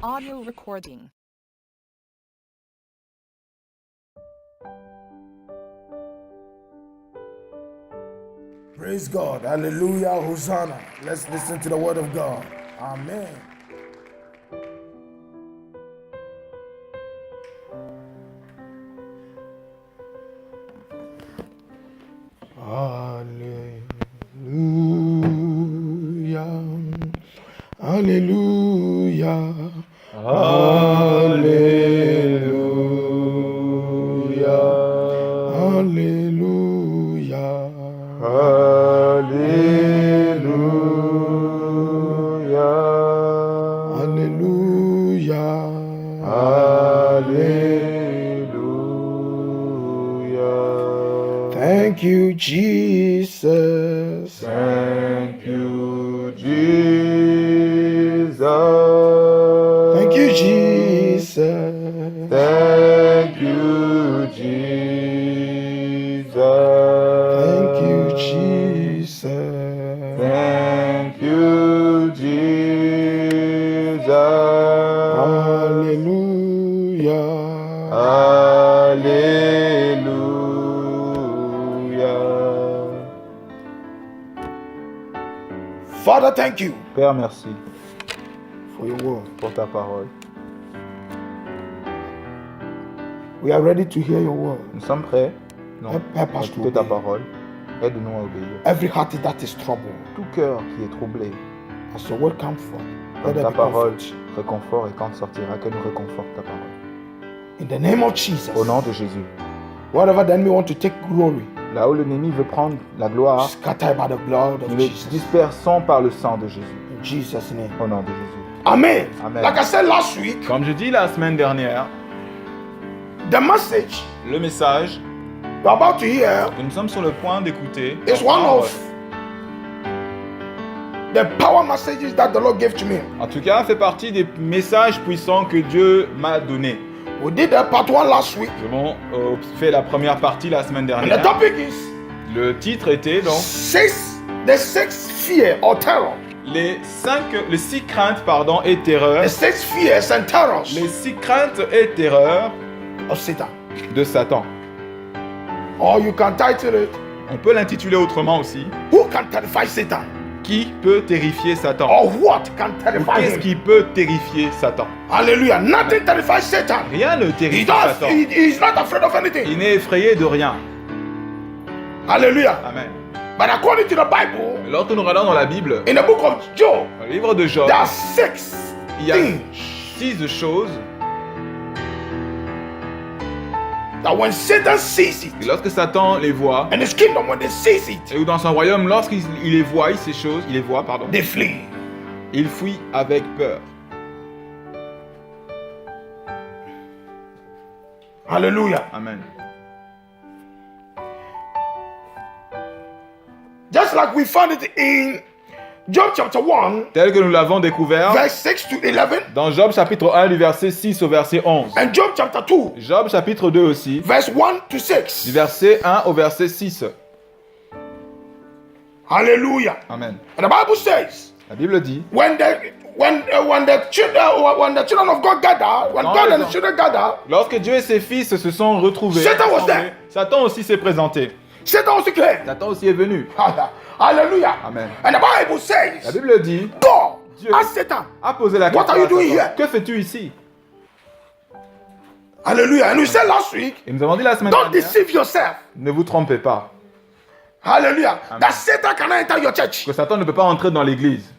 audio recording. Praise God. Hallelujah. Hosanna. Let's listen to the word of God. Amen. Hallelujah. Hallelujah. Hallelujah. Hallelujah. Hallelujah. Hallelujah. Thank you, Jesus. Thank you, Jesus. Thank you, Jesus. Thank you, Jesus. Thank you, Jesus. Thank you, Jesus. Hallelujah. Alléluia. Father, thank you Père, merci for your word. pour ta parole. We are ready to hear your word. Nous sommes prêts Help à us to écouter ta obey. parole. Aide-nous à obéir. Every heart that is troubled, Tout cœur qui est troublé, as your word comes from, quand let there ta be parole comfort. réconfort et quand sortira, que nous réconforte ta parole. In the name of Jesus. Au nom de Jésus. Whatever the enemy want to take glory, Là où l'ennemi veut prendre la gloire, scatter by the blood of nous le Jesus. dispersons par le sang de Jésus. In Jesus' name. Au nom de Jésus. Amen. Amen. Like I said last week, Comme je dis la semaine dernière, the message le message you're about to hear que nous sommes sur le point d'écouter is one of the power messages that the Lord gave to me. en tout cas, fait partie des messages puissants que Dieu m'a donnés. We did the part one last week, Nous avons fait la première partie la semaine and the dernière. topic is Le titre était donc the six fear or terror. les 6 craintes et terreurs. The six fears and terrors Les 6 craintes et terreurs of Satan. de Satan. Or you can title it, On peut l'intituler autrement aussi. Who can terrify Satan? Qui peut terrifier Satan? Or what can Ou terrify qu'est-ce him? qui peut terrifier Satan? Hallelujah. Nothing terrifies Satan. Rien ne He terrifie does. Satan. He's not afraid of anything. Il n'est effrayé de rien. Hallelujah. Amen. But according to the Bible, Lorsque nous regardons dans la Bible, in the book of Job, dans le livre de Job, there are six il y a things 6 choses that when Satan sees it, et lorsque Satan les voit, and his kingdom, when they sees it, et ou dans son royaume, lorsqu'il les voit, ces choses, they flee. il fuit avec peur. Hallelujah. Amen. Just like we found it in Job chapter 1, Tel que nous l'avons découvert verse 6 to 11, dans Job chapitre 1 du verset 6 au verset 11. and Job chapter 2, Job chapitre 2 aussi, verse 1 to du 6. verset 1 au verset 6. Hallelujah. Amen. And the Bible says, La Bible dit, when the children of God gather, when Quand God les and the gens- children gather, lorsque Dieu et ses fils se sont retrouvés, Satan was ensemble, there. Satan aussi s'est présenté. Satan also came. Satan aussi est venu. Hallelujah. Amen. And the Bible La says, Bible dit, God Dieu asked Satan, a posé la What question are you à doing Satan, here? que fais-tu ici? hallelujah. And we said last week, Et nous avons dit la semaine don't dernière, deceive yourself. ne vous trompez pas, Hallelujah. Amen. That Satan cannot enter your church. que Satan ne peut pas entrer dans l'église.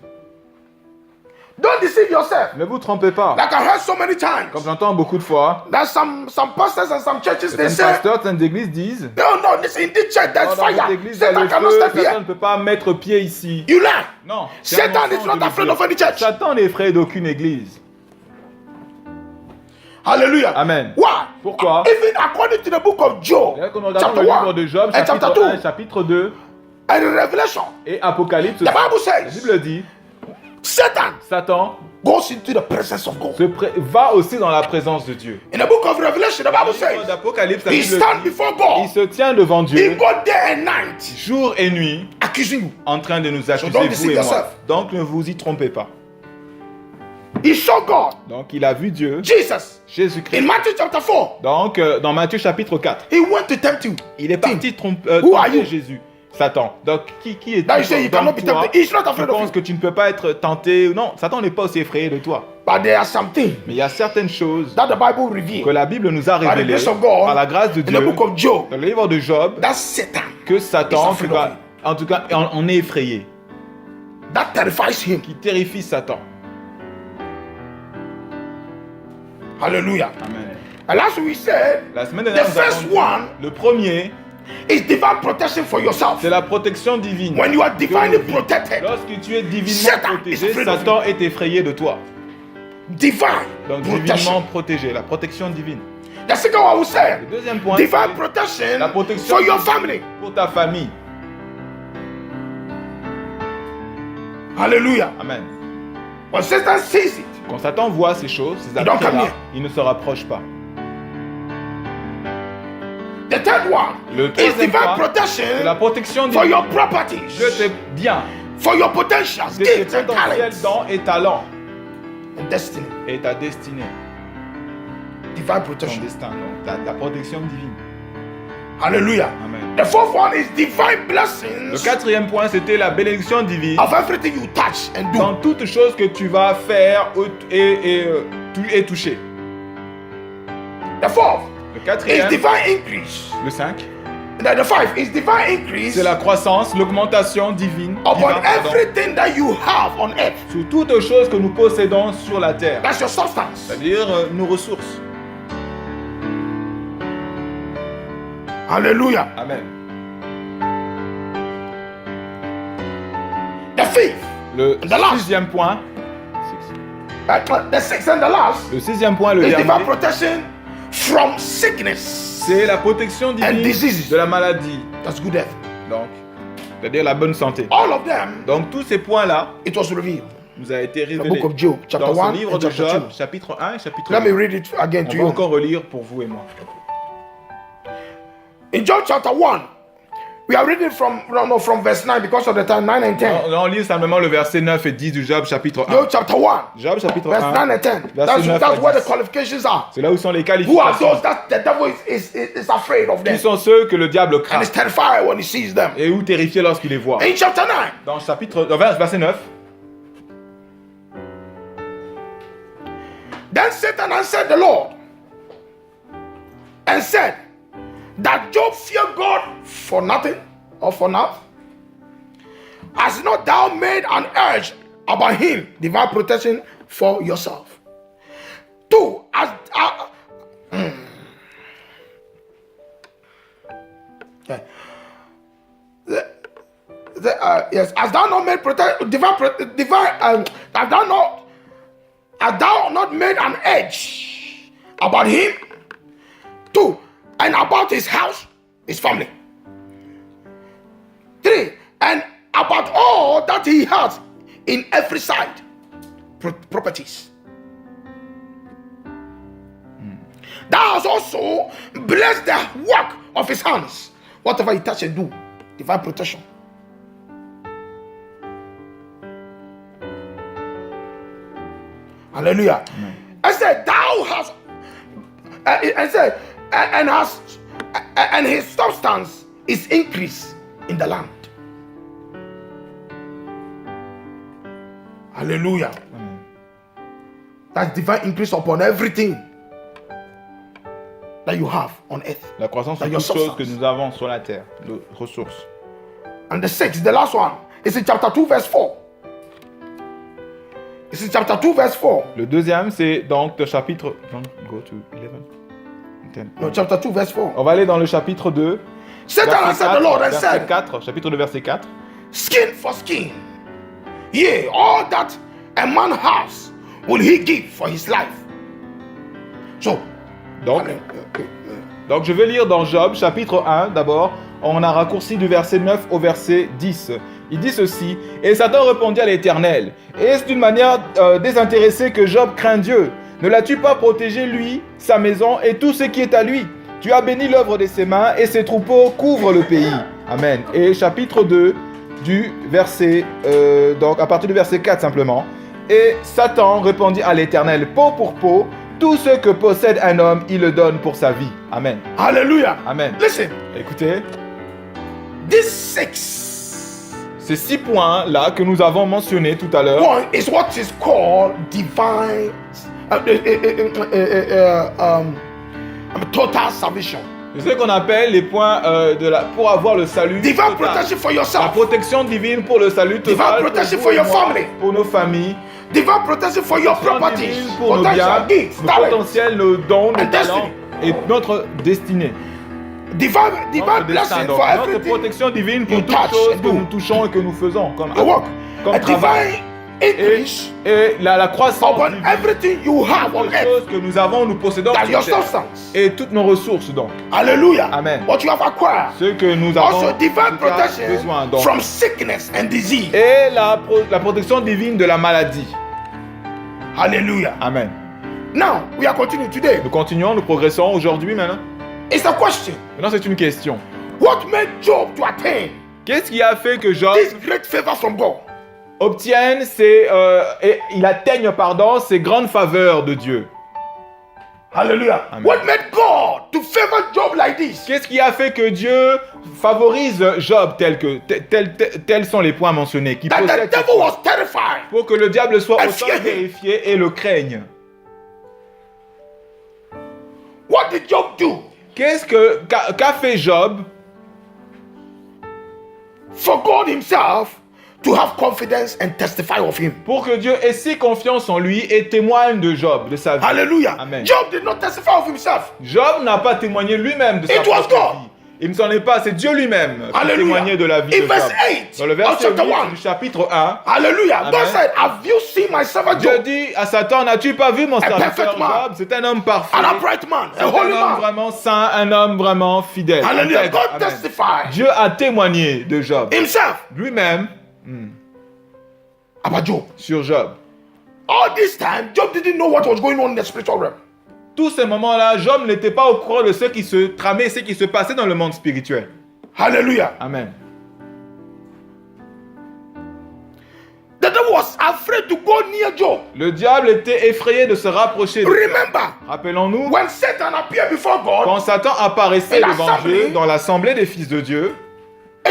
Don't deceive yourself. Ne vous trompez pas. Like I heard so many times. Comme j'entends beaucoup de fois, That some pastors and some churches, they certains say, pasteurs, certaines églises disent, no, listen, in this church there's oh, dans cette fire. église, il y a Satan le cannot feu, step Satan here. ne peut pas mettre pied ici. You lie. Non. c'est un Satan is mensonge not de afraid Dieu. of any church. Satan n'est effrayé d'aucune église. Hallelujah. Amen. Why? Pourquoi? Even according to the book of Job, Là, quand on regarde chapter le livre 1 de Job, and chapter chapitre 2, 1, chapitre 2 and Revelation, et Apocalypse, the Bible la says, Bible dit, Satan Satan goes into the presence of God. va aussi dans la présence de Dieu. In the book of Revelation, the Bible Dans le livre says, d'Apocalypse, la he Bible stands dit, before il God. se tient devant He Dieu, go day and night jour et nuit, accusing you. en train de nous accuser, don't vous deceive et moi. yourself. Donc ne vous y trompez pas. He saw God, Donc il a vu Dieu, Jesus. Jésus-Christ. In Matthew chapter 4, Donc dans Matthieu chapitre 4, he went to tempt you. il est parti Who are you? tenter Jésus, Satan. Donc qui est That you say you cannot be tempted. He's not Tu afraid of penses you. que tu ne peux pas être tenté? Non, Satan n'est pas aussi effrayé de toi. But there are some things Mais il y a certaines choses that the Bible que reveals la Bible nous a by the révélées grace of God par la grâce de in the Dieu book of Job. dans le livre de Job, That Satan, que Satan, afraid of en tout cas, on est effrayé, that terrifies him. qui terrifie Satan. Hallelujah. Amen. And as we said, La semaine dernière, the nous avons first dit, one le premier, is divine protection for yourself. c'est la protection divine. When you are divinely Que- protected, Lorsque tu es divinement Satan is protégé, afraid of Satan est effrayé de toi. divine Donc protection. divinement protégé, la protection divine. The second one we said, Le deuxième point, divine c'est protection la protection for your divine family. pour ta famille. Hallelujah. Amen. When Satan sees it, Quand Satan voit ces choses, ces don't come actes-là, here. il ne se rapproche pas. the third one Le is troisième divine point, protection c'est la protection for divine your properties, de tes biens, for your potentials, de tes gifts and potentiels talents, dons et talents and destiny. et ta destinée, Divine ton protection. destin, donc ta protection divine. Hallelujah. Amen. The fourth one is divine Le blessings quatrième point, c'était la bénédiction divine of everything you touch and do. dans toutes choses que tu vas faire et toucher. The fourth Le is quatrième, divine increase. le 5, The five is divine increase c'est la croissance, l'augmentation divine upon divine, pardon, everything that you have on earth. sur toutes choses que nous possédons sur la terre, That's your substance. c'est-à-dire nos ressources. Hallelujah. Amen. The fifth, Le The last. sixième point, the sixth and the last le sixième point, le is divine dernier, protection from sickness c'est la protection and divine diseases. de la maladie, That's good health. donc, c'est-à-dire la bonne santé. All of them, Donc tous ces points-là it was revealed. nous a été The révélés book of Job, chapter dans 1 ce livre and de chapter Job, 2. chapitre 1 et chapitre Let me 2. read it again to On va you. encore relire pour vous et moi. In Job chapter 1, we are reading from verse 9 because of the time, 9 and 10. On lit simplement le verset 9 et 10 du Job chapitre 1. Job chapter 1, Job chapitre verse 9 1, and 10. verset 9 That's à where the 10. qualifications are. C'est là où sont les Who are qualifications. those that the devil is afraid of Qui them sont ceux que le diable craint and is terrified when he sees them? et ou terrifié lorsqu'il les voit. In chapter 9, Dans verset 9, then Satan answered the Lord and said, that Job feared God for nothing or for naught? Has not thou made an urge about him, divine protection for yourself? 2, yes, has thou not made hast thou not made an edge about him? 2, and about his house, his family. 3, and about all that he has in every side, properties. Thou hast also blessed the work of his hands. Whatever he touch and do, divine protection. Hallelujah. I said, thou hast, I said, and his substance is increased in the land. Hallelujah. That's divine increase upon everything that you have on earth. la croissance That sur your toutes choses substance. que nous avons sur la terre, nos ressources. And the sixth, the last one, is in chapter 2, verse 4. It's in chapter 2, verse 4. Le deuxième, c'est donc le chapitre... Don't go to 11. 10. No, chapter 2, verse 4. On va aller dans le chapitre 2, Satan verset answered the Lord and 4, said, verset 4, chapitre 2, verset 4. skin for skin. Yea, all that a man has will he give for his life. So, Donc je vais lire dans Job, chapitre 1, d'abord. On a raccourci du verset 9 au verset 10. Il dit ceci, « Et Satan répondit à l'Éternel, « Est-ce d'une manière désintéressée que Job craint Dieu? Ne l'as-tu pas protégé, lui, sa maison et tout ce qui est à lui? Tu as béni l'œuvre de ses mains et ses troupeaux couvrent le pays. » Amen. Et chapitre 2, du verset, donc à partir du verset 4 simplement. « Et Satan répondit à l'Éternel, peau pour peau, tout ce que possède un homme, il le donne pour sa vie. Amen. Hallelujah. Amen. Listen, Écoutez, these 6 ces 6 points-là que nous avons mentionnés tout à l'heure, one is what is called divine total salvation. c'est ce qu'on appelle les points pour avoir le salut Divine total. protection for La yourself. protection divine pour le salut total, Divine pour protection vous for et your moi, family. pour nos familles, Divine protection for your protection properties, divine pour nos biens, potential gifts, nos talents. potentiels, nos dons, nos And talents et notre destinée. Divine Notre destin, blessing donc, for notre everything. protection divine pour you toutes touch choses and que do. nous touchons et que nous faisons comme The work. comme A travail. divine increase Et la croissance upon divine, everything you have on toutes earth. choses que nous avons, nous possédons That's sur your terre. substance. Et toutes nos ressources donc. Hallelujah. Amen. What you have acquired. Ce que nous avons Also divine en tout cas protection besoin. Donc. from sickness and disease. Et la protection divine de la maladie. Hallelujah. Amen. Now we are continuing today. Nous continuons, nous progressons aujourd'hui maintenant. It's a question. Maintenant c'est une question. What made Job to attain Qu'est-ce qui a fait que Job this great favor from God? obtienne il atteigne ces grandes faveurs de Dieu? Hallelujah. Amen. What made God to favor Job like this? Qu'est-ce qui a fait que Dieu favorise Job tels sont les points mentionnés qui That the possèdent devil was terrified. pour que le diable soit And autant fear him. vérifié et le craigne? What did Job do Qu'a fait Job for God himself to have confidence and testify of him? pour que Dieu ait si confiance en lui et témoigne de Job, de sa vie? Hallelujah. Amen. Job did not testify of himself. Job n'a pas témoigné lui-même de sa It was propre God. vie. Il ne s'en est pas, c'est Dieu lui-même qui Hallelujah. témoignait de la vie In de verse Job. 8 Dans le of verset chapter 8 1. du chapitre 1, Hallelujah. God Amen. said, have you seen my servant Dieu Job? dit à Satan, n'as-tu pas vu mon serviteur perfect man. Job? C'est un homme parfait. An upright man, C'est a un holy homme man. vraiment saint, un homme vraiment fidèle. Hallelujah. intègre. God Amen. testified Dieu a témoigné de Job. himself Lui-même about Job. sur Job. All this time, Job didn't know what was going on in the spiritual realm. Tous ces moments-là, Job n'était pas au courant de ce qui se tramait, ce qui se passait dans le monde spirituel. Hallelujah. Amen. The devil was afraid to go near Job. Le diable était effrayé de se rapprocher de Job. Remember, Rappelons-nous, when Satan appeared before God, quand Satan apparaissait Et devant l'assemblée. Dieu, dans l'assemblée des fils de Dieu,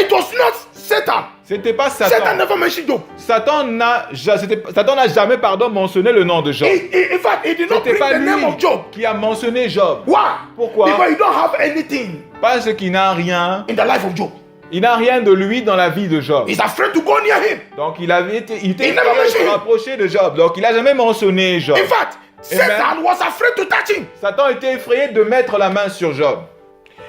it was not Satan. c'était pas Satan Satan. never mentioned Job. Satan n'a jamais mentionné le nom de Job. In fact, he did not C'était bring pas the name lui of Job. qui a mentionné Job. Why? Pourquoi? Because you don't have anything Parce qu'il n'a rien. in the life of Job. Il n'a rien de lui dans la vie de Job. He's afraid to go near him. Donc il était He never effrayé de mentioned se him. rapprocher de Job. Donc il n'a jamais mentionné Job. In fact, Satan was afraid to touch him. Satan était effrayé de mettre la main sur Job.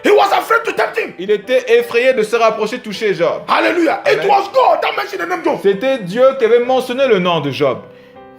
He was afraid to tempt him. Il était effrayé de se rapprocher, toucher Job. Hallelujah. It Amen. was God that mentioned the name Job. C'était Dieu qui avait mentionné le nom de Job.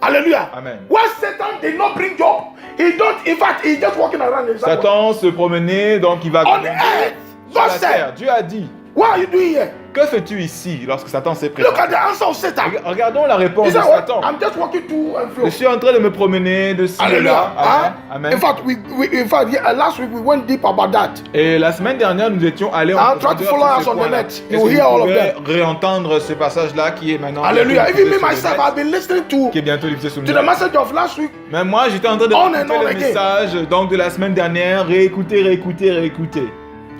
Hallelujah. Amen. When Satan did not bring Job, in fact, he's just walking around in circles. Satan se promenait, donc il va On sur earth, God la terre. said, Dieu a dit, what are you doing here? que fais-tu ici lorsque Satan s'est Look présenté? at the answer of Satan. Regardons la réponse He de said, what? Satan. I'm just walking to and fro. Je suis en train de me promener de ci et Hallelujah. là. Amen. Huh? Amen. In fact, last week we went deep about that. Et la semaine dernière, nous étions allés en I'll try to profondeur follow sur us ce on the point-là. net. Est-ce You que hear all vous of pouvez réentendre ce passage-là qui est maintenant Hallelujah. bientôt Even me diffusé sur le myself, net, I've been listening to qui est bientôt diffusé sur le the net. message of last week. Mais moi, j'étais en train de On and réécouter on le again. message donc de la semaine dernière, réécouter.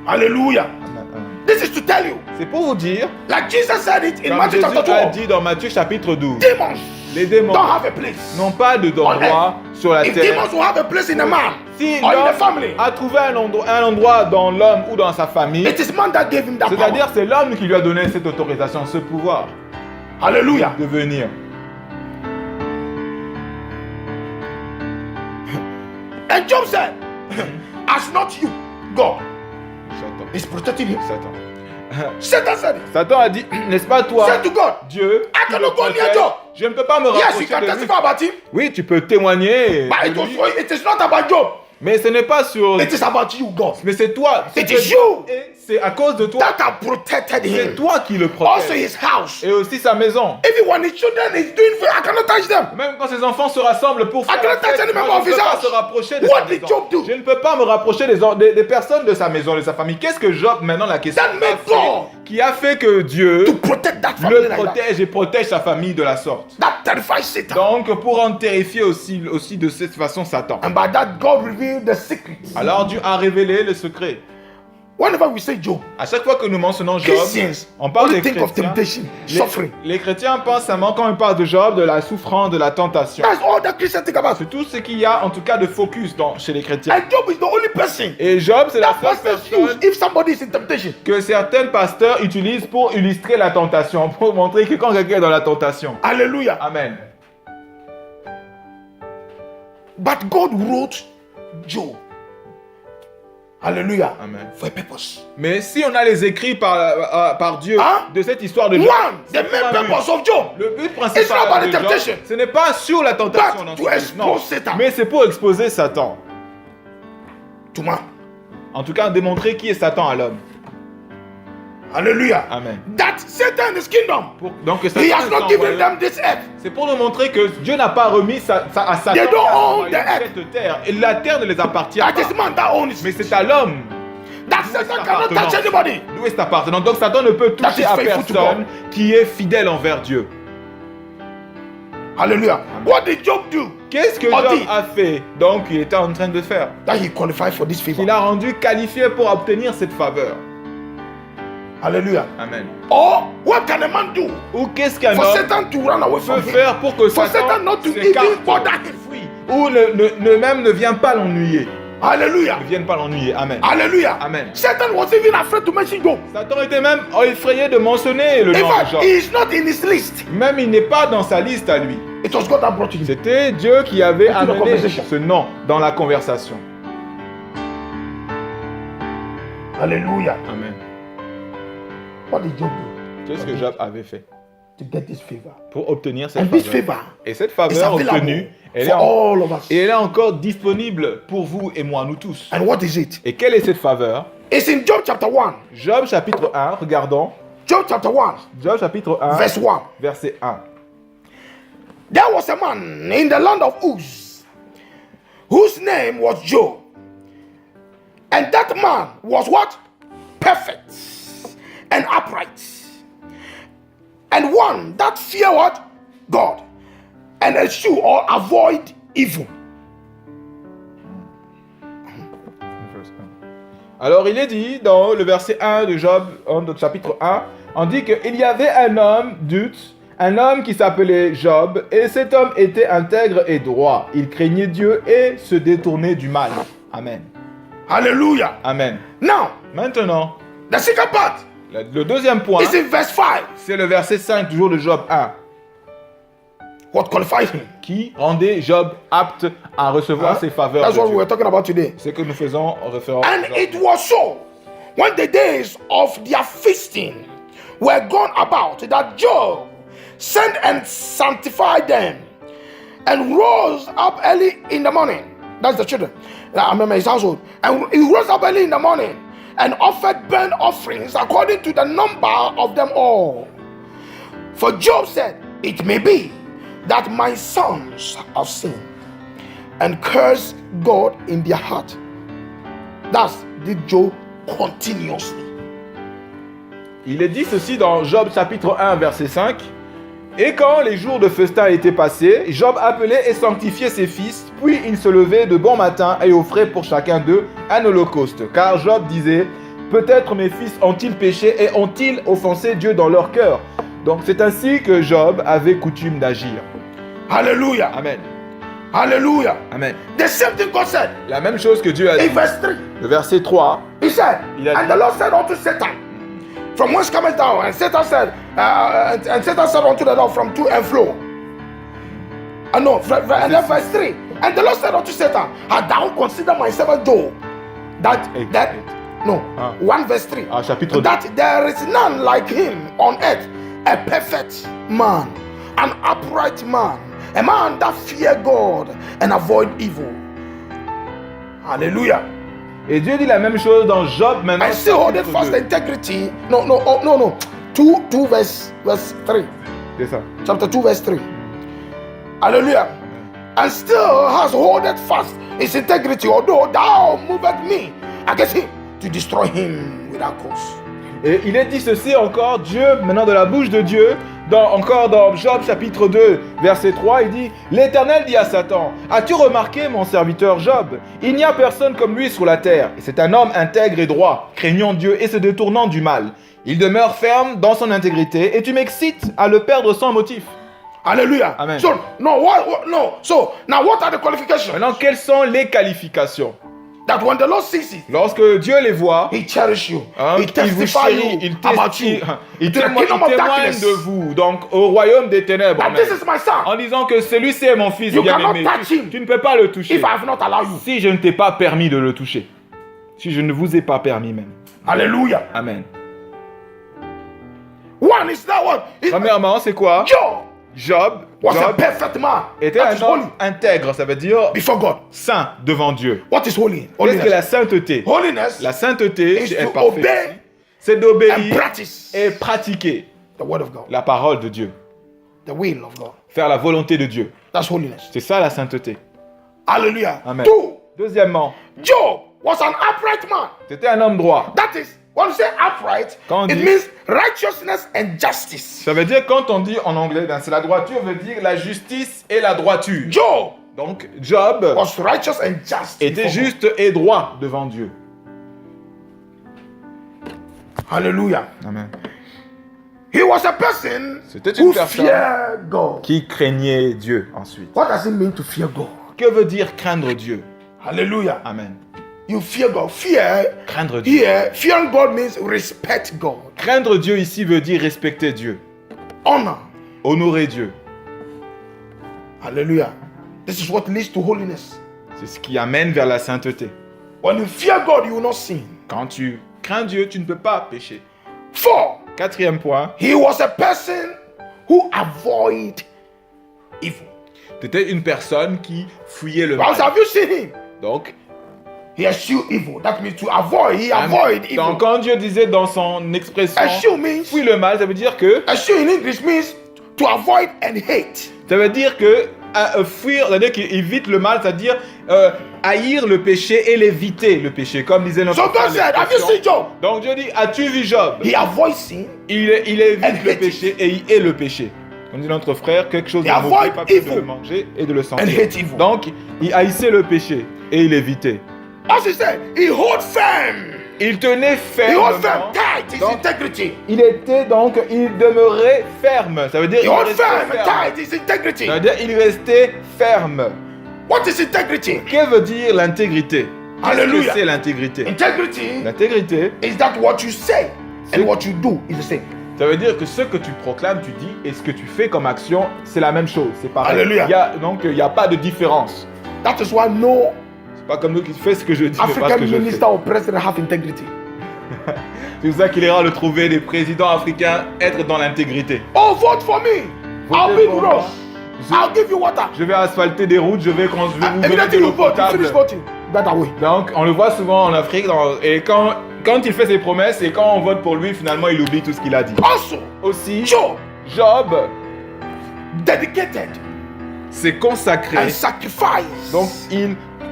Hallelujah. Amen. This is to tell you, C'est pour vous dire, like Jesus said it in comme Matthew Jésus chapter a 12, dit dans Matthieu chapitre 12, demons les démons don't have a place. n'ont pas d'endroit sur la If terre. demons will have a place in a man Si or in the l'homme family, a trouvé un endroit dans l'homme ou dans sa famille, it is man that gave him that power. c'est-à-dire c'est l'homme qui lui a donné cette autorisation, ce pouvoir Hallelujah. de venir. And Job said, as not you, God Satan. is protecting him. Satan. Satan said it. Satan a dit, n'est-ce pas toi, Said to God, Dieu, I qui cannot me go near protège, Job. je ne peux pas me Yes, you rapprocher can de lui. testify about him, Oui, tu peux témoigner, but de lui, it is not about Job. mais ce n'est pas sur... It is about you, God. Mais c'est toi. It is you. Et c'est à cause de toi. that have protected C'est him. toi qui le Also protège. his house. Et aussi sa maison. Even when his children is doing, I cannot touch them. Même quand ses enfants se rassemblent pour faire I cannot la fête, touch any moi, member je of ne peux his pas house. se rapprocher de What sa did maison. Job do? Je ne peux pas me rapprocher des personnes de sa maison, de sa famille. Qu'est-ce que Job, maintenant la question That made a fait, God qui a fait que Dieu to protect that family le like that. protège et protège sa famille de la sorte. That terrifies Satan. Donc pour en terrifier aussi de cette façon Satan. And by that, God revealed the secrets. Alors Dieu a révélé le secret. Whenever we say Job, À chaque fois que nous mentionnons Job, Christians on parle only des think of chrétiens. temptation, suffering. Les chrétiens pensent seulement quand on parle de Job, de la souffrance, de la tentation. That's all that Christians think about. C'est tout ce qu'il y a en tout cas de focus chez les chrétiens. And Job is the only person Et Job, c'est la that seule pastors use personne if somebody is in temptation. que certains pasteurs utilisent pour illustrer la tentation, pour montrer que quand quelqu'un est dans la tentation. Hallelujah. Amen. But God wrote Job. Hallelujah. Amen. For a purpose. Mais si on a les écrits par Dieu Hein? de cette histoire de Job, One, the c'est pour main un but. purpose of Job. Le but It's not principal about de the Job, temptation. ce n'est pas sur la tentation, But dans to ce expose but, non. Satan. Mais c'est pour exposer Satan. To man. En tout cas, démontrer qui est Satan à l'homme. Hallelujah. Amen. That Satan is kingdom. Donc He Satan has est not given envoyé. them this earth. C'est pour nous montrer que Dieu n'a pas remis à Satan They don't à own envoyer the earth. cette terre. Et la terre ne les appartient That pas. is man that owns Mais it. c'est à l'homme. That Satan cannot touch anybody. D'où est cet appartenant? Donc Satan ne peut That toucher is à faithful to personne qui est fidèle envers Dieu. Hallelujah. What did Job do? Qu'est-ce que Oh, Job dit. a fait? Donc il était en train de faire. That he qualified for this favor. Il a rendu qualifié pour obtenir cette faveur. Hallelujah. Amen. Or what can a man do Ou qu'est-ce qu'un for homme Satan to run away peut from him? faire pour que For Satan Satan not to s'écarte, even bother him. fuit, ou même ne vient pas l'ennuyer. Hallelujah. Ne vienne pas l'ennuyer. Amen. Hallelujah. Amen. Satan was even afraid to mention Job. Satan était même effrayé de mentionner le In nom de fact, Job. he is not in his list. Même il n'est pas dans sa liste à lui. It was God that brought him. C'était Dieu qui avait Into the amené conversation. ce nom dans la conversation. Hallelujah. Amen. What did Job do Qu'est-ce que Job avait fait to get this favor? pour obtenir cette And this faveur? favor Et cette is faveur available obtenue, elle for est, all of us. et elle est encore disponible pour vous et moi, nous tous. And what is it? Et quelle est cette faveur? It's in Job chapter 1. Job chapitre 1, regardons. Job chapter 1, Job chapitre 1, verse 1. verset 1. There was a man in the land of Uz whose name was Job. And that man was what? Perfect and upright. And one that fear what? God. And eschew or avoid evil. Alors il est dit dans le verset 1 de Job, dans chapitre 1, on dit qu'il y avait un homme d'Uz, un homme qui s'appelait Job, et cet homme était intègre et droit. Il craignait Dieu et se détournait du mal. Amen. Hallelujah. Amen. Now, Maintenant, the second part le deuxième point, is in verse 5. c'est le verset 5 toujours de Job 1, What qualifies him? qui rendait Job apte à recevoir ses faveurs That's de what we Dieu. were talking about today. C'est que nous faisons référence. And à Job. it was so when the days of their feasting were gone about that Job sent and sanctified them and rose up early in the morning. That's the children. I remember his household. And he rose up early in the morning and offered burnt offerings according to the number of them all. For Job said, it may be that my sons have sinned and cursed God in their heart. Thus did Job continuously. Il est dit ceci dans Job chapitre 1 verset 5. Et quand les jours de festin étaient passés, Job appelait et sanctifiait ses fils, puis il se levait de bon matin et offrait pour chacun d'eux un holocauste. Car Job disait, peut-être mes fils ont-ils péché et ont-ils offensé Dieu dans leur cœur. Donc c'est ainsi que Job avait coutume d'agir. Hallelujah. Amen. Hallelujah. Amen. The same thing God said La même chose que Dieu a in dit. verse 3. Le verset 3, He said, Il a and dit- the Lord said unto Satan, from whence cometh thou? And Satan said, and Satan said unto the Lord, from to and fro. No, and then verse 3. And the Lord said unto Satan, hast thou considered my servant Job? No, Ah. 1 verse 3. chapitre 2. That there is none like him on earth, a perfect man, an upright man, a man that fear God and avoid evil. Hallelujah. Et Dieu dit la même chose dans Job maintenant. I still hold it chapitre fast 2. integrity. No. 2 verse 3. C'est ça. Chapter 2 verse 3. Hallelujah. And still has holded fast his integrity, although thou movest me against him to destroy him without cause. Et il est dit ceci encore, Dieu, maintenant de la bouche de Dieu, encore dans Job chapitre 2, verset 3, il dit « L'Éternel dit à Satan, as-tu remarqué mon serviteur Job? Il n'y a personne comme lui sur la terre. Et c'est un homme intègre et droit, craignant Dieu et se détournant du mal. Il demeure ferme dans son intégrité et tu m'excites à le perdre sans motif. » Hallelujah. Amen. So, So, now what are the qualifications? Maintenant, quelles sont les qualifications? That when the Lord sees it, Lorsque Dieu les voit, He cherishes you. hein, He il vous testifies chérit, you il about you. il To the témoigne kingdom of de darkness. vous, donc au royaume des ténèbres. That Amen. this is my son. En disant que celui-ci est mon fils You cannot bien-aimé. touch him Tu ne peux pas le toucher. If I have not allowed you. Si je ne t'ai pas permis de le toucher. Si je ne vous ai pas permis même. Hallelujah. Amen. One is that one. Premièrement, c'est quoi? Job was a perfect man. était That un is holy homme intègre, ça veut dire before God. saint devant Dieu. What is holy? Qu'est-ce que la Holiness. sainteté? Holiness La sainteté is est to parfaite. obey C'est and d'obéir practice et pratiquer the word of God, la parole de Dieu. the will of God. Faire la volonté de Dieu. That's holiness. C'est ça la sainteté. Hallelujah. Amen. 2. Deuxièmement, Job was an upright man. c'était un homme droit. That is, when you say upright, Quand on it dit- means righteousness and justice. Ça veut dire, quand on dit en anglais, ben, c'est la droiture, veut dire la justice et la droiture. Job Donc, Job was righteous and just. était before juste et droit devant Dieu. God. Hallelujah. Amen. He was a person C'était une who personne feared God. qui craignait Dieu ensuite. What does it mean to fear God? Que veut dire craindre Dieu? Hallelujah. Amen. You fear God. Fear Craindre Dieu. here, fearing God means respect God, Craindre Dieu ici veut dire respecter Dieu, honor. honorer Dieu. Hallelujah. This is what leads to holiness. C'est ce qui amène vers la sainteté. When you fear God, you will not sin. Quand tu crains Dieu, tu ne peux pas pécher. 4. Quatrième point, He was a person who avoid evil. tu étais une personne qui fuyait le Because mal. have you seen him? Donc, He eschewed evil. That means to avoid. He avoid evil. donc, quand Dieu disait dans son expression Eschew means fuis le mal, ça veut dire que eschew in English means to avoid and hate. ça veut dire que fuir, c'est-à-dire qu'il évite le mal, c'est-à-dire haïr le péché et l'éviter le péché, comme disait notre So God frère said, have you l'expression. seen Job? Donc Dieu dit, as-tu vu Job? He avoids sin. Il évite And le hate péché et il hait le péché. Comme dit notre frère, quelque chose de He mauvais, avoid pas plus de evil le manger et de le And sentir. hate evil. Donc, il haïssait le péché et il évitait. As he said, he hold firm. Il tenait He ferme. hold firm tight his Donc, integrity. il était donc, il demeurait ferme. Ça veut dire He il hold restait firm ferme. tight his integrity. Ça veut dire il restait ferme. What is integrity? Que veut dire l'intégrité? Qu'est-ce que Hallelujah. c'est l'intégrité? Integrity L'intégrité, is that what you say and what you do is the same. ça veut dire que ce que tu proclames, tu dis, et ce que tu fais comme action, c'est la même chose. C'est pareil. Alléluia. Donc, il n'y a pas de différence. That is why no C'est pas comme nous qui fait ce que je dis, mais pas ce African que je fais. minister or president have integrity. C'est pour ça qu'il ira le trouver des présidents africains être dans l'intégrité. Oh, vote for me. I'll Votez build pour moi. roads. I'll give you water. Je vais asphalter des routes, je vais vous donner Evidently de l'eau you vote, you potable. finish voting. That away. Donc, on le voit souvent en Afrique, et quand il fait ses promesses, et quand on vote pour lui, finalement, il oublie tout ce qu'il a dit. Also, Aussi, Job Job dedicated s'est consacré. and sacrificed Donc,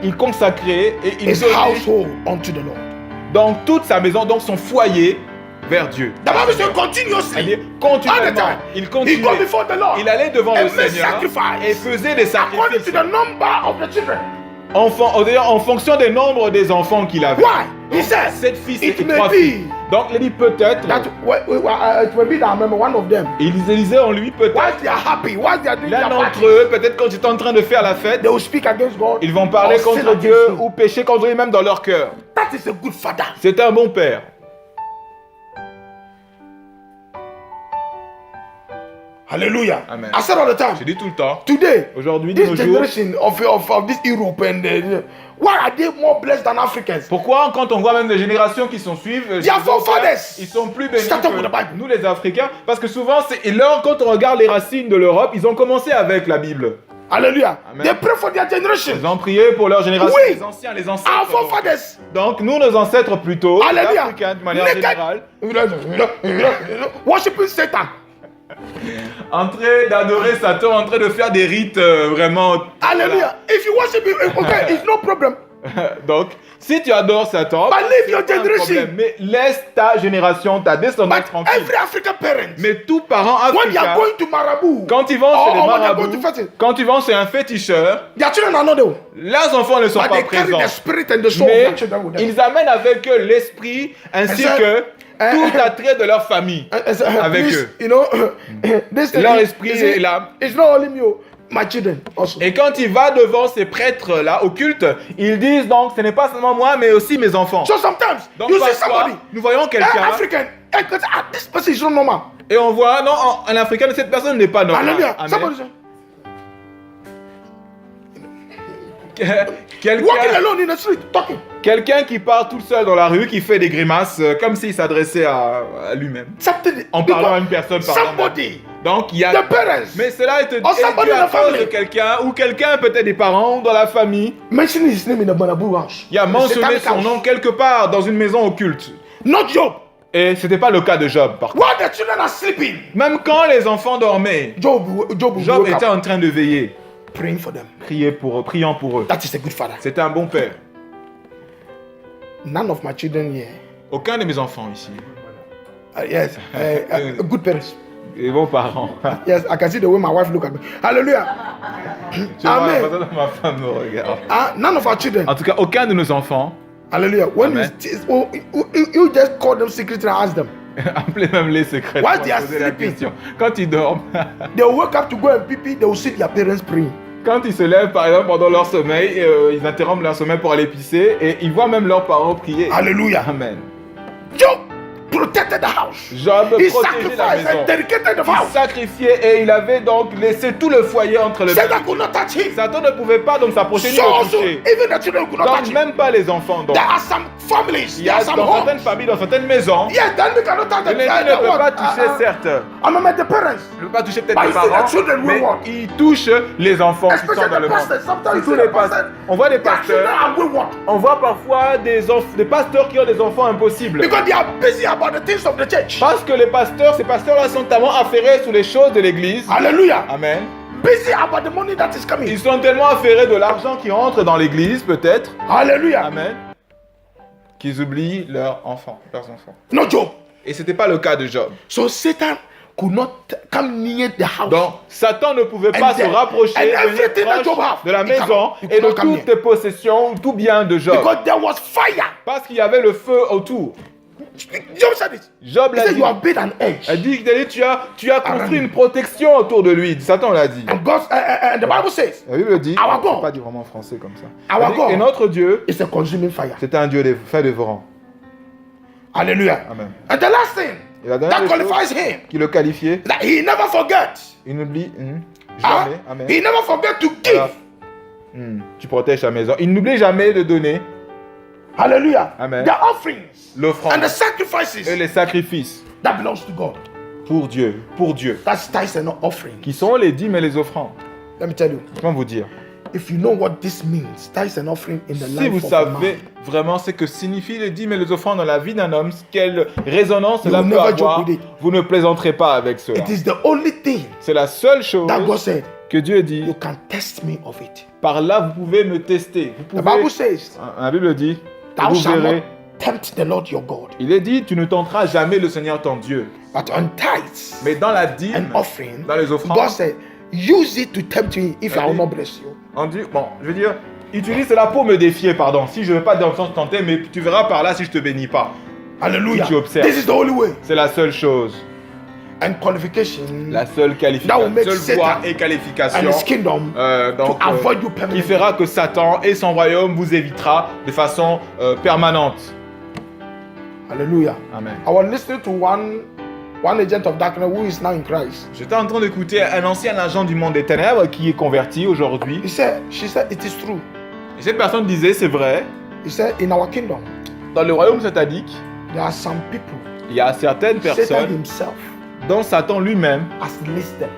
il consacrait et il his donnait household unto the Lord. dans toute sa maison, donc son foyer, vers Dieu. The Bible says C'est-à-dire continuously, all the continuellement, time, il he continuait. go before the Lord Il allait devant le and make Seigneur et sacrifice faisait des according sacrifices to the number of the children. d'ailleurs, en fonction des nombres des enfants qu'il avait. Why? He says, 7 fils et it may 3 be filles. Donc il dit peut-être, that it may be that I remember one of them. il disait en lui peut-être, Whilst they are happy, whilst they are doing l'un their d'entre party, eux, peut-être quand ils étaient en train de faire la fête, they will speak against God. ils vont parler or sin contre against Dieu him. ou pécher contre lui même dans leur cœur. That is a good father. C'est un bon père. Hallelujah. Amen. I said all the time. Je dis tout le temps, Today, aujourd'hui, de this nos jours, generation of this Europe and why are they more blessed than Africans? pourquoi quand on voit même des générations qui sont suivent, Their forefathers ils sont plus bénis started with the que Bible. nous les Africains, parce que souvent, quand on regarde les racines de l'Europe, ils ont commencé avec la Bible. Hallelujah. Amen. They pray for their generation. Ils ont prié pour leur génération, Oui. les anciens, les ancêtres. Our forefathers. Donc, nous, nos ancêtres plutôt, les Hallelujah. Africains de manière Naked. générale, Worshiping Satan. en train d'adorer Satan, en train de faire des rites vraiment... Hallelujah. If you worship him, okay, it's no problem. Donc, si tu adores Satan, But leave c'est your pas un generation. problème. Mais laisse ta génération, ta descendance But tranquille. every African parent, Mais tout parent when they are africain, going to Marabout, quand ils vont chez les when they are going to marabouts, fetch it, quand ils vont chez un féticheur, their children are not there. leurs enfants ne sont But pas they carry présents. the spirit and the soul of Mais their children with them. ils amènent avec eux l'esprit ainsi And so- que tout attrait de leur famille. Avec Please, eux. you know, this thing Leur is- esprit you see, est là. It's not only me, oh, my children also. Et quand il va devant ces prêtres-là, au culte, ils disent donc, ce n'est pas seulement moi, mais aussi mes enfants. So sometimes Donc you see parfois, somebody, nous voyons an quelqu'un, African, this person is not normal. et on voit, non, un Africain, cette personne n'est pas normale. Hallelujah. Amen. Somebody say, Quelqu'un walking alone in the street, talking. quelqu'un qui part tout seul dans la rue, qui fait des grimaces, comme s'il s'adressait à lui-même. Something. En parlant à une personne, par exemple. Somebody, Donc il y a... the parents, Mais cela est Or somebody dû à in the cause de family. quelqu'un, ou quelqu'un peut-être des parents, ou dans la famille, mentioning his name in the Marabout house. qui a The mentionné satanic son house. nom quelque part dans une maison occulte. Not Job. Et c'était pas le cas de Job, par contre. While the children are sleeping, Même quand les enfants dormaient, Job Job woke était up en train de veiller, praying for them. priant pour eux. That is a good father. C'était un bon père. None of my children here. Aucun de mes enfants ici. Yes, good parents. Et bons parents. Yes, I can see the way my wife look at me. Hallelujah. Tu vois, Amen. la façon dont ma femme me regarde. None of our children. En tout cas, aucun de nos enfants. Hallelujah. When Amen. you just call them secretly and ask them, Appelez même les secrètement. While they are poser la sleeping. question. Quand ils dorment, they will wake up to go and pee, they will see their parents praying. quand ils se lèvent par exemple pendant leur sommeil, ils interrompent leur sommeil pour aller pisser et ils voient même leurs parents prier. Hallelujah. Amen. Job protected the house. Job He protégeait la sacrificed maison. and dedicated the Il house. sacrifiait et il avait donc laissé tout le foyer entre les mains. Satan could not touch him. Satan ne pouvait pas donc s'approcher ni So le also, toucher. even the children could not touch Donc him. même pas les enfants. Donc. There are some families, Il y there a are some dans certaines homes. familles, dans certaines maisons, Yes, the enemy cannot touch l'ennemi them. ne peut pas toucher certes. I mean, the parents. Il ne peut pas toucher peut-être But les you see, parents, the children will mais walk. il touche les enfants qui sont Especially dans the le monde. pastors. Sometimes you Surtout see les the pasteurs. pastors. On voit des Their children pasteurs. are wayward On voit parfois des pasteurs qui ont des enfants impossibles. because they are busy about the things of the church. Parce que les pasteurs, ces pasteurs-là sont tellement affairés sur les choses de l'église. Hallelujah. Amen. Busy about the money that is coming. Ils sont tellement affairés de l'argent qui entre dans l'église, peut-être. Hallelujah. Amen. Qu'ils oublient leurs enfants. No Job. Et ce n'était pas le cas de Job. So Satan could not come near the house. Donc, Satan ne pouvait pas And se the- rapprocher and venir everything that Job proche have, de la he maison cannot- he et de could not come toutes les possessions, tout bien de Job. because there was fire. Parce qu'il y avait le feu autour. Job said it. Job He l'a said, dit. you have built an edge. Elle dit, tu as construit une protection autour de lui. Satan l'a dit. And God, and the Bible says, La Bible dit, Our je ne God. peux pas dire vraiment en français comme ça. our Elle dit, God et notre Dieu, is a consuming fire. c'est un Dieu de feu dévorant. Hallelujah. Amen. And the last thing Et la that dernière chose qualifies him, qui le qualifiait, that he never forgets. il n'oublie Huh? jamais. Amen. He never forget to give. Voilà. Tu protèges ta maison. Il n'oublie jamais de donner Hallelujah. Amen. The offerings l'offrande and the et sacrifices les sacrifices that belongs to God. pour Dieu, That's tithes and offering. qui sont les dîmes et les offrandes. Let me tell you, Comment vous dire? if you know what this means, tithes and offering in the Si life vous of a savez man, vraiment ce que signifient les dîmes et les offrandes dans la vie d'un homme, quelle résonance You cela will peut never avoir, joke with it. vous ne plaisanterez pas avec cela. it is the only thing C'est la seule chose that God said, que Dieu dit. you can test me of it. Par là, vous pouvez me tester. Vous The pouvez... Bible says, La Bible dit, thou vous shalt verrez. not tempt the Lord your God. Il est dit, tu ne tenteras jamais le Seigneur ton Dieu. But on tithes Mais dans la dîme, and offering, dans les offrandes, God said, use it to tempt me if I will dit- not bless you. on dit, bon, je veux dire, utilise cela pour me défier, pardon. Si je ne veux pas dans le sens tenter, mais tu verras par là si je te bénis pas. Hallelujah. Si tu observes. This is the only way. C'est la seule chose, And qualification la seule That qualification, will make seule voie Satan et and qualification his kingdom donc, to avoid you qui permanently. fera que Satan et son royaume vous évitera de façon permanente. Hallelujah. Amen. I was listening to one agent of darkness who is now in Christ. J'étais en train d'écouter un ancien agent du monde des ténèbres qui est converti aujourd'hui. She said, it is true. Et cette personne disait, c'est vrai, He said, in our kingdom, dans le royaume satanique, there are some people, il y a certaines Satan personnes himself dont Satan lui-même has listed.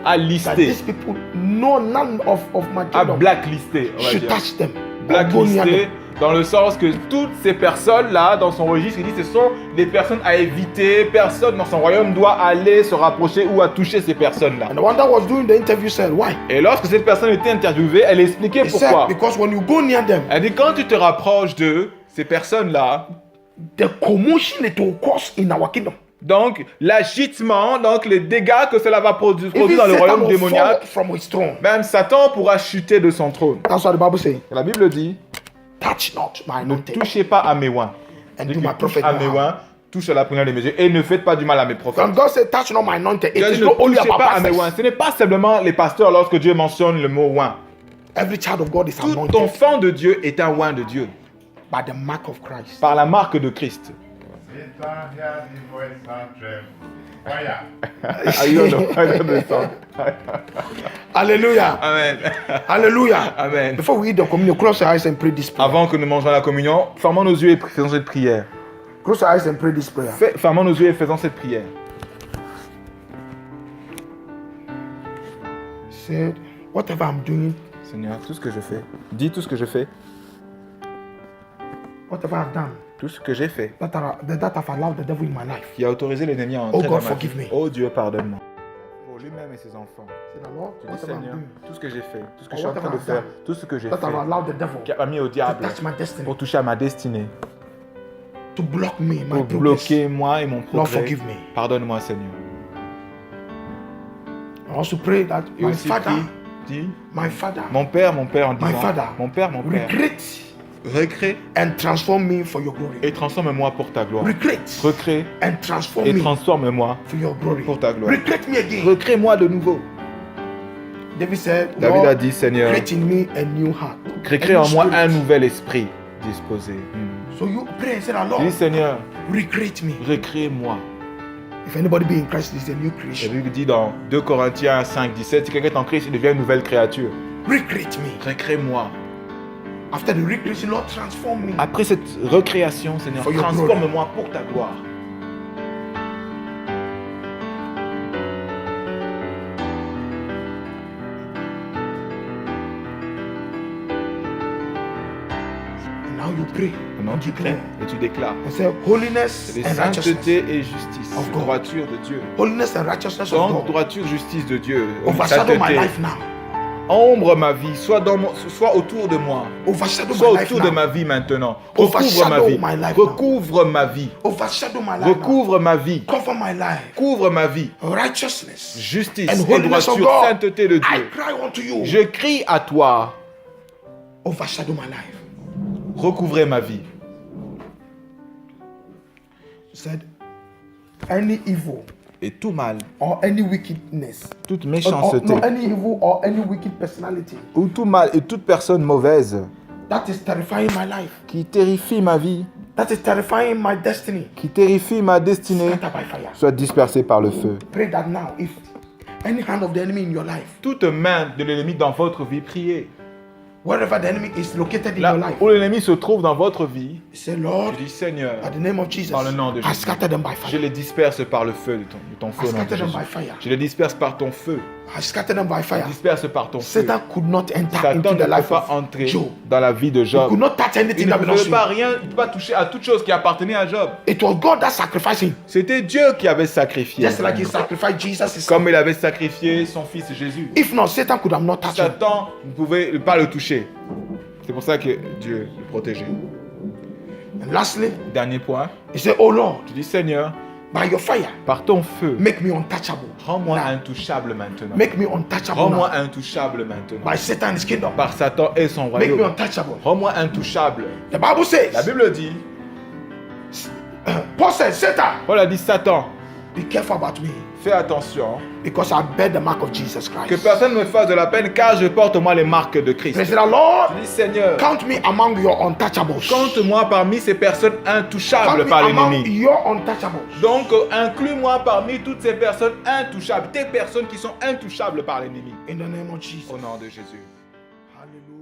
à that lister, these people, none of my à kingdom blacklister, on va should dire. touch them. Or go near Blacklister them. dans le sens que toutes ces personnes-là, dans son registre, il dit ce sont des personnes à éviter, personne dans son royaume doit aller se rapprocher ou à toucher ces personnes-là. And the one that was doing the interview said, why? Et lorsque cette personne était interviewée, elle expliquait He pourquoi. said, because when you go near them, Elle dit quand tu te rapproches de ces personnes-là, the commotion it will cause in our kingdom. donc l'agitement, donc les dégâts que cela va produire Even dans le Satan royaume will fall démoniaque, from his throne. même Satan pourra chuter de son trône. That's what the Bible says. Et la Bible dit, Touch not my ne anointed touchez pas à mes oins. and Dès do que my tu touches prophet à no mes harm. oins, touche à la première de mes yeux et ne faites pas du mal à mes prophètes. When God said, touch not my anointed, it Dieu is dit, ne not only touchez about pas à mes oins. pastors. Ce n'est pas simplement les pasteurs lorsque Dieu mentionne le mot oint. Every child of God is Tout anointed enfant de Dieu est un oint de Dieu, by the mark of Christ. par la marque de Christ. I don't know. Hallelujah. Amen. Hallelujah. Amen. Before we eat the communion, close your eyes and pray this prayer. Avant que nous mangeons la communion, fermons nos yeux et faisons cette prière. Close your eyes and pray this prayer. Fermons nos yeux et faisons cette prière. Said, whatever I'm doing, Seigneur, tout ce que je fais, dis tout ce que je fais, whatever I've done, tout ce que j'ai fait, that I've allowed the devil in my life. qui a autorisé l'ennemi à Oh entrer God, dans ma forgive vie. me. Oh Dieu, pardonne-moi. Pour lui-même et ses enfants. Say, the Lord, Tu dis whatever I'm Seigneur, doing, tout ce que j'ai fait, tout ce que Or je suis en train de whatever I've faire, done, tout ce que j'ai that I've fait, allowed the devil qui a mis au to diable touch my destiny, pour toucher à ma destinée, to block me, my pour progress. bloquer moi et mon Lord, progrès. forgive me. Pardonne-moi, Seigneur. I also pray that Et my aussi father, prie, dis, my father, mon Père, en my disant, father, mon Père, recreate recrée and transform me for your glory. et transforme-moi pour ta gloire. Recreate Recrée and transform et me transforme-moi for your glory. pour ta gloire. Recreate me again. Recrée-moi de nouveau. David said, David a Lord, dit, Seigneur, create in me a new heart. crée a en new moi spirit. un nouvel esprit disposé. So you pray and say, Dis, Lord, Seigneur, recreate me. recrée-moi. If anybody be in Christ, is a new La creation. Bible dit dans 2 Corinthiens 5, 17, si quelqu'un est en Christ, il devient une nouvelle créature. Recreate me. Recrée-moi. After the recreation, Lord, transform me. Après cette recréation, Seigneur, For your transforme-moi pour ta gloire. And now you pray. Maintenant, tu pries et tu déclares. And say, holiness Les and righteousness. sainteté et justice, Of God. droiture de Dieu. Holiness and righteousness Donc, of God. droiture, justice de Dieu. Overshadow my Sainteté. life now. Ombre ma vie, soit autour de moi. Overshadow Sois my life autour de now. ma vie maintenant. Recouvre ma Overshadow vie. my life now. Recouvre ma vie. Overshadow my life now. Recouvre ma vie. Cover my life. Couvre ma vie. Righteousness Justice and et holiness of droiture, God. sainteté de I Dieu. cry unto you. Je crie à toi. Overshadow my life. Recouvrez ma vie. He said, any evil Et tout mal, or any wickedness, toute or méchanceté, no, any evil or any wicked personality ou tout mal et toute personne mauvaise that is terrifying my life, qui terrifie ma vie, that is terrifying my destiny, qui terrifie ma destinée, scatter by fire. soit dispersée par le feu. Pray that now, if any hand of the enemy in your life, Toute main de l'ennemi dans votre vie, priez. wherever the enemy is located in Là your life, où l'ennemi se trouve dans votre vie, say, Lord, tu dis Seigneur, at the name of Jesus, par le nom de I Jésus, scatter them by je fire. les disperse par le feu de ton I feu au nom de scatter them Jésus. by fire. Je les disperse par ton feu. I scatter them by Je fire. les disperse par ton feu. Satan could not enter Satan into ne the peut life pas of entrer Job. dans la vie de He Job. could not touch Il anything ne that belongs pouvait to pas him. rien, il ne pouvait pas toucher à toute chose qui appartenait à Job. It was God that sacrificed him, C'était Dieu qui avait sacrifié. just like he sacrificed Jesus. His son. Comme il avait sacrifié son fils Jésus. If not, Satan could have not touched him. Satan ne pouvait pas le toucher. C'est pour ça que Dieu le protégeait. And lastly, Dernier point, he said, "Oh Lord, tu dis Seigneur, by your fire, par ton feu, make me untouchable. rends-moi Now. intouchable maintenant. Make me untouchable Rends-moi now. intouchable maintenant. By Satan and his kingdom. Par Satan et son Make me royaume. untouchable." Rends-moi intouchable. The Bible says, La Bible dit, Paul said, Satan, Paul a dit Satan, be careful about me, fais attention because I bear the mark of Jesus que Christ. personne ne me fasse de la peine car je porte moi les marques de Christ. Praise the Lord. Je dis Seigneur, Count me among your untouchables. compte-moi parmi ces personnes intouchables Count me par among l'ennemi. your untouchables. Donc, inclus-moi parmi toutes ces personnes intouchables, tes personnes qui sont intouchables par l'ennemi. In the name of Jesus. Au nom de Jésus. Hallelujah.